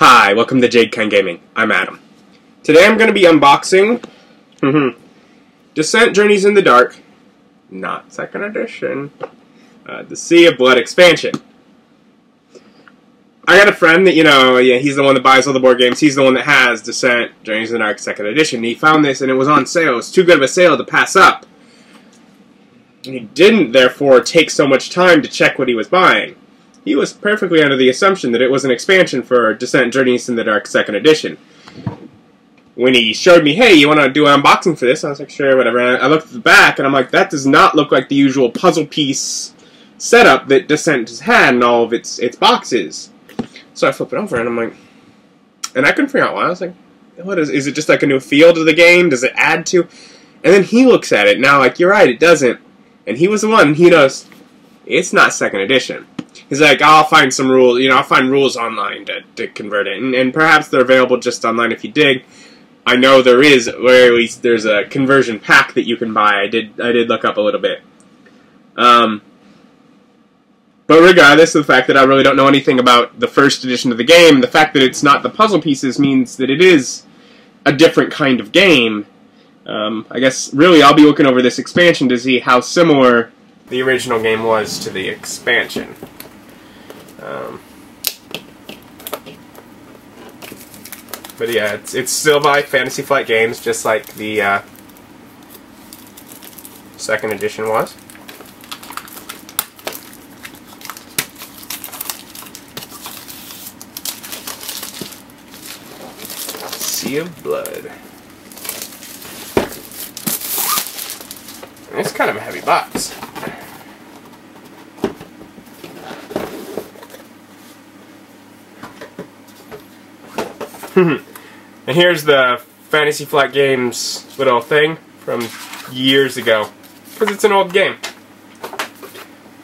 Hi, welcome to Jade Gaming. I'm Adam. Today I'm going to be unboxing Descent Journeys in the Dark, not second edition, the Sea of Blood expansion. I got a friend that, he's the one that buys all the board games. He's the one that has Descent Journeys in the Dark second edition. He found this and it was on sale. It was too good of a sale to pass up. He didn't, therefore, take so much time to check what he was buying. He was perfectly under the assumption that it was an expansion for Descent Journeys in the Dark second edition. When he showed me, hey, you want to do an unboxing for this? I was like, sure, whatever. And I looked at the back, and I'm like, that does not look like the usual puzzle piece setup that Descent has had in all of its boxes. So I flip it over, and I'm like, and I couldn't figure out why. I was like, what is it just like a new feel to the game? Does it add to? And then he looks at it. Now, like, you're right, it doesn't. And he was the one, he knows, it's not second edition. He's like, I'll find some rules, I'll find rules online to convert it. And perhaps they're available just online if you dig. I know there is, or at least there's a conversion pack that you can buy. I did look up a little bit. But regardless of the fact that I really don't know anything about the first edition of the game, the fact that it's not the puzzle pieces means that it is a different kind of game. I guess, really, I'll be looking over this expansion to see how similar the original game was to the expansion. But yeah, it's still by Fantasy Flight Games, just like the second edition was. Sea of Blood. It's kind of a heavy box. And here's the Fantasy Flight Games little thing from years ago, because it's an old game.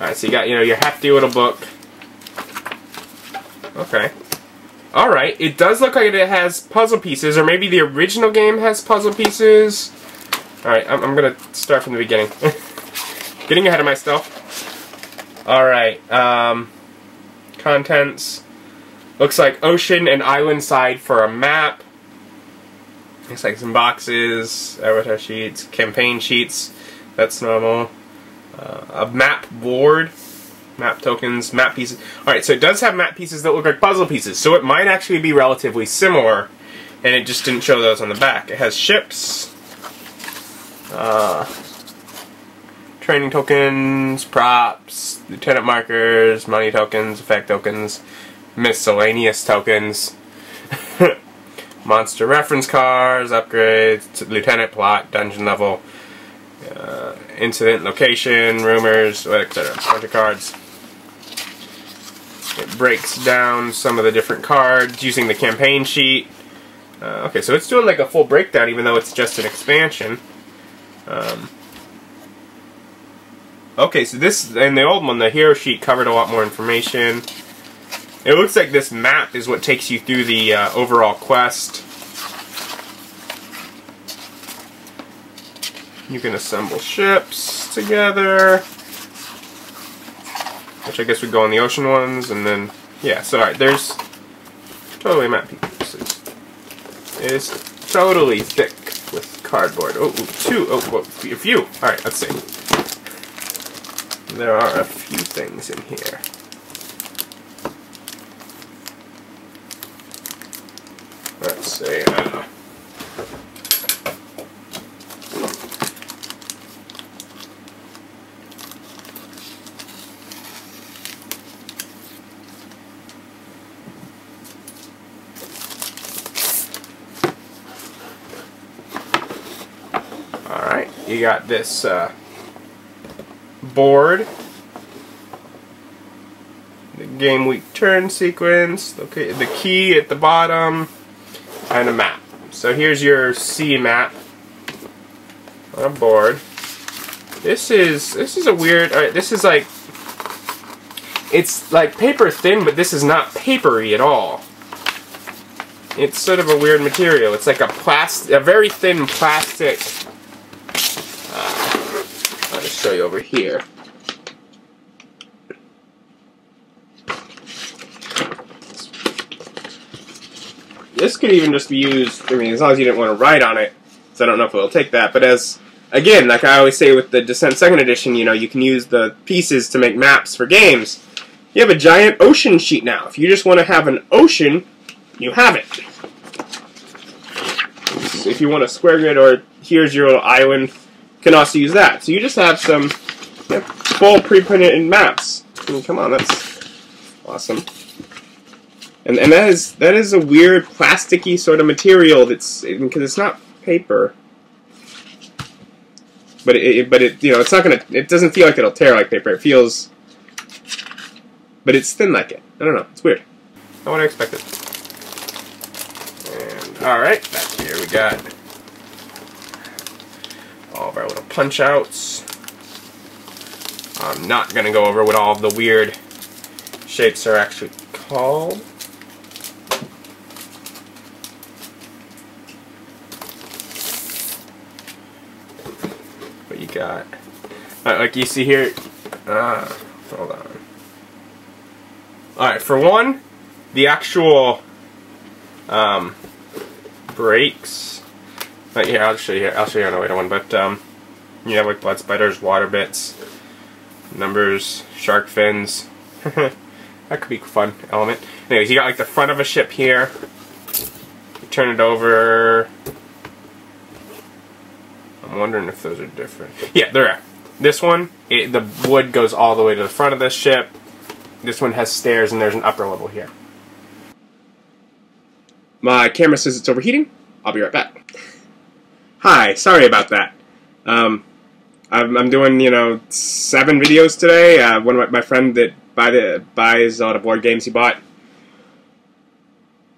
Alright, so you got, your hefty little book. Okay. Alright, it does look like it has puzzle pieces, or maybe the original game has puzzle pieces. Alright, I'm gonna start from the beginning. Getting ahead of myself. Alright, contents. Looks like ocean and island side for a map. Looks like some boxes, avatar sheets, campaign sheets. That's normal. A map board. Map tokens, map pieces. Alright, so it does have map pieces that look like puzzle pieces. So it might actually be relatively similar. And it just didn't show those on the back. It has ships. Training tokens, props, lieutenant markers, money tokens, effect tokens, miscellaneous tokens, monster reference cards, upgrades, lieutenant plot, dungeon level, incident location, rumors, etc. A bunch of cards. It breaks down some of the different cards using the campaign sheet. Okay, so it's doing like a full breakdown even though it's just an expansion. Okay, so this, and the old one, the hero sheet covered a lot more information. It looks like this map is what takes you through the overall quest. You can assemble ships together, which I guess would go on the ocean ones, and then, yeah, so alright, there's totally map pieces. It is totally thick with cardboard. Oh, a few. Alright, let's see. There are a few things in here. Let's see. Alright, you got this board, the game week turn sequence, okay, the key at the bottom, and a map. So here's your sea map on a board. This is a weird. Alright, this is like, it's like paper thin, but this is not papery at all. It's sort of a weird material. It's like a very thin plastic. I'll just show you over here. this could even just be used, I mean, as long as you didn't want to write on it, so I don't know if it'll take that, but as, again, like I always say with the Descent 2nd Edition, you know, you can use the pieces to make maps for games. You have a giant ocean sheet now. If you just want to have an ocean, you have it. If you want a square grid or here's your little island, you can also use that. So you just have some full pre-printed maps. I mean, come on, that's awesome. And that is a weird plasticky sort of material that's, because it's not paper. But it you know, it's not gonna, it doesn't feel like it'll tear like paper. It feels, but it's thin like it. I don't know, it's weird. Not what I expected. And alright, back here we got all of our little punch outs. I'm not gonna go over what all of the weird shapes are actually called. But you got, like you see here, hold on. Alright, for one, the actual brakes, yeah, I'll show you on a later one, but you have like blood spiders, water bits, numbers, shark fins. That could be a fun element. Anyways, you got like the front of a ship here. You turn it over. I'm wondering if those are different. Yeah, they're are. This one, the wood goes all the way to the front of the ship. This one has stairs and there's an upper level here. My camera says it's overheating. I'll be right back. Hi, sorry about that. I'm doing, you know, 7 videos today. One of my friend that buys a lot of board games, he bought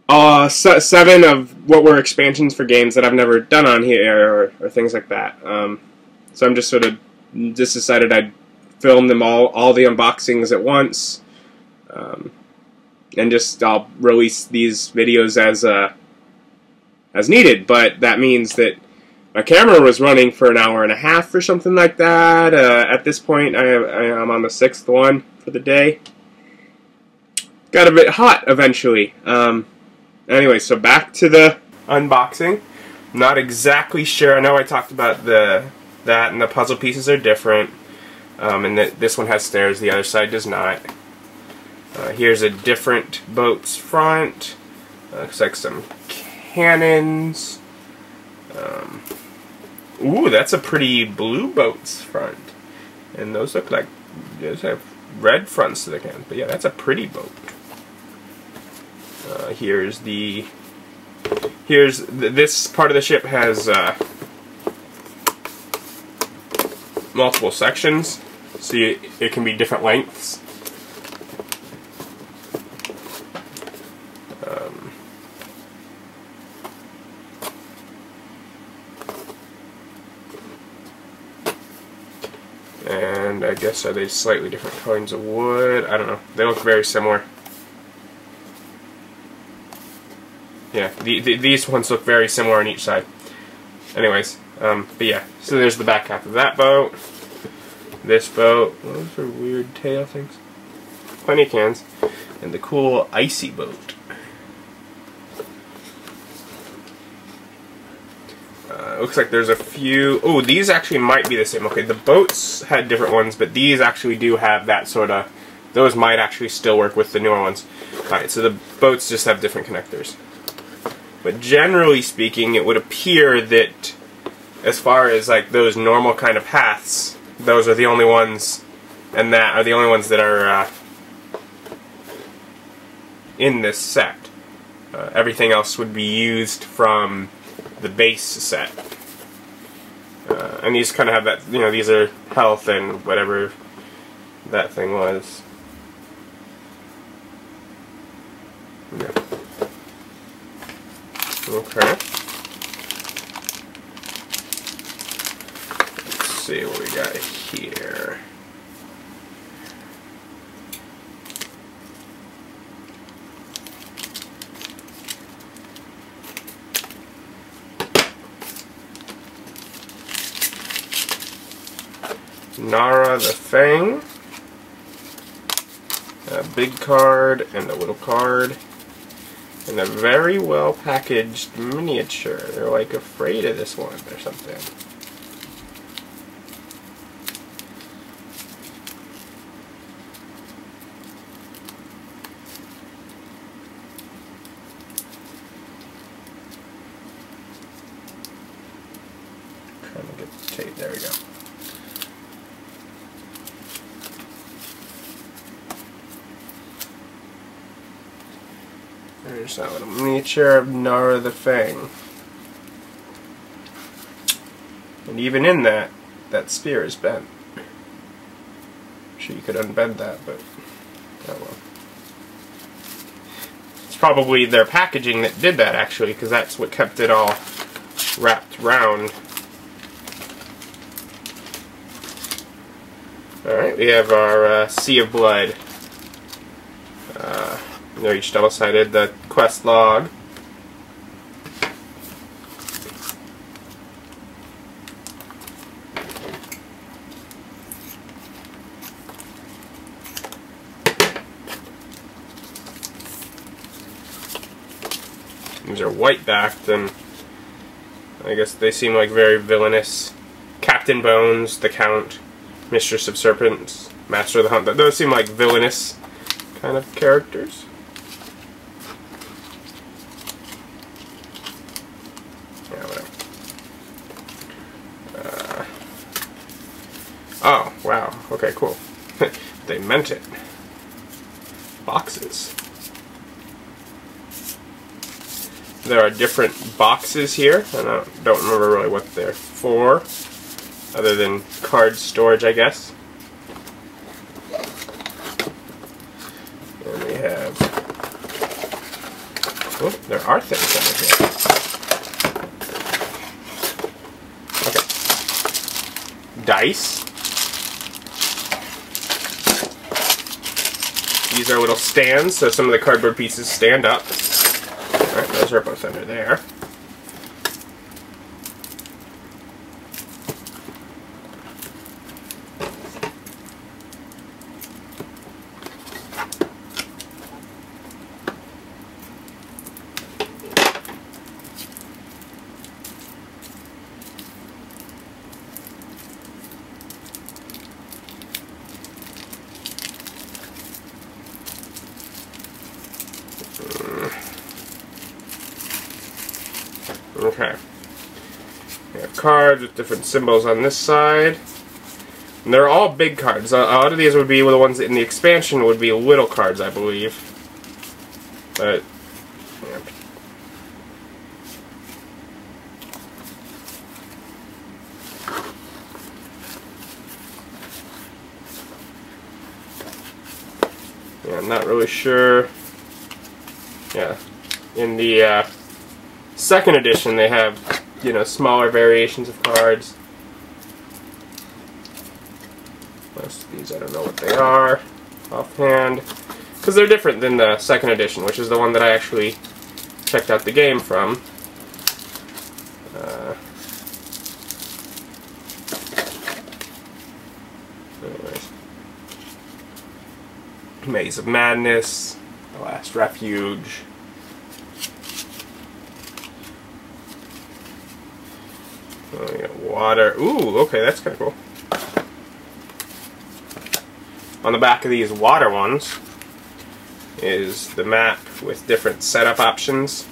7 of what were expansions for games that I've never done on here or things like that. So I'm just sort of just decided I'd film them all the unboxings at once, and just I'll release these videos as needed. But that means that my camera was running for an hour and a half or something like that. At this point, I'm on the 6th one for the day. Got a bit hot eventually. Anyway, so back to the unboxing. Not exactly sure. I know I talked about that, and the puzzle pieces are different. And this one has stairs, the other side does not. Here's a different boat's front. Looks like some cannons. Ooh, that's a pretty blue boat's front. And those look like, those have red fronts to the cannons. But yeah, that's a pretty boat. This part of the ship has multiple sections, so it can be different lengths. And I guess are they slightly different kinds of wood? I don't know. They look very similar. Yeah, these ones look very similar on each side. Anyways, but yeah, so there's the back half of that boat. This boat, those are weird tail things. Plenty of cans. And the cool icy boat. Looks like there's a few. Oh, these actually might be the same. Okay, the boats had different ones, but these actually do have that sort of. Those might actually still work with the newer ones. Alright, so the boats just have different connectors. But generally speaking, it would appear that as far as like those normal kind of paths, those are the only ones, and that are the only ones that are in this set. Everything else would be used from the base set. And these kind of have that, you know, these are health and whatever that thing was. Yeah. Okay. Let's see what we got here. Nara the Fang, a big card and a little card, And a very well packaged miniature. They're like afraid of this one or something. Trying to get the tape. There we go. There's that little miniature of Nara the Fang. And even in that spear is bent. I'm sure you could unbend that, but oh well. It's probably their packaging that did that, actually, because that's what kept it all wrapped round. Alright, we have our Sea of Blood. They're each double-sided. The quest log. These are white-backed, and I guess they seem like very villainous. Captain Bones, the Count, Mistress of Serpents, Master of the Hunt. Those seem like villainous kind of characters. Yeah, whatever. Oh, wow. Okay, cool. They meant it. Boxes. There are different boxes here, and I don't remember really what they're for, other than card storage, I guess. And we have... oh, there are things under here. Okay. Dice. These are little stands, so some of the cardboard pieces stand up. Alright, those are both under there. Okay. We have cards with different symbols on this side. And they're all big cards. A lot of these would be the ones in the expansion would be little cards, I believe. But, yeah. Yeah, I'm not really sure. Yeah. In the, second edition, they have, you know, smaller variations of cards. Most of these, I don't know what they are offhand, because they're different than the second edition, which is the one that I actually checked out the game from. Anyways. Maze of Madness, The Last Refuge. Oh, we got water. Ooh, okay, that's kind of cool. On the back of these water ones is the map with different setup options.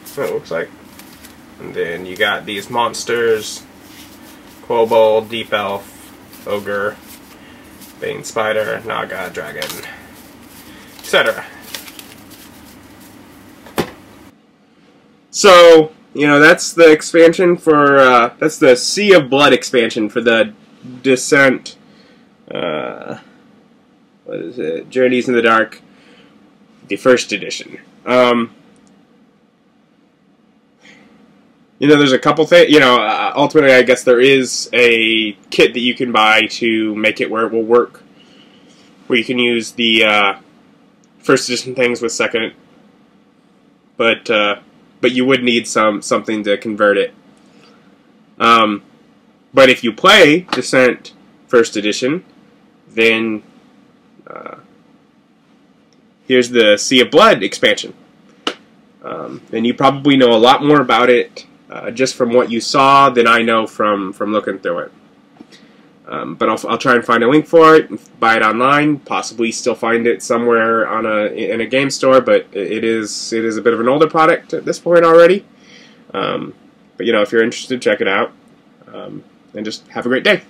So it looks like. And then you got these monsters: Kobold, Deep Elf, Ogre, Bane Spider, Naga, Dragon, etc. So, you know, that's the expansion for, that's the Sea of Blood expansion for the Descent, what is it, Journeys in the Dark, the first edition. You know, there's a couple things, you know, ultimately I guess there is a kit that you can buy to make it where it will work, where you can use the, first edition things with second, but you would need something to convert it. But if you play Descent First Edition, then here's the Sea of Blood expansion. And you probably know a lot more about it just from what you saw than I know from looking through it. But I'll try and find a link for it, buy it online, possibly still find it somewhere in a game store, but it is a bit of an older product at this point already. But if you're interested, check it out, and just have a great day.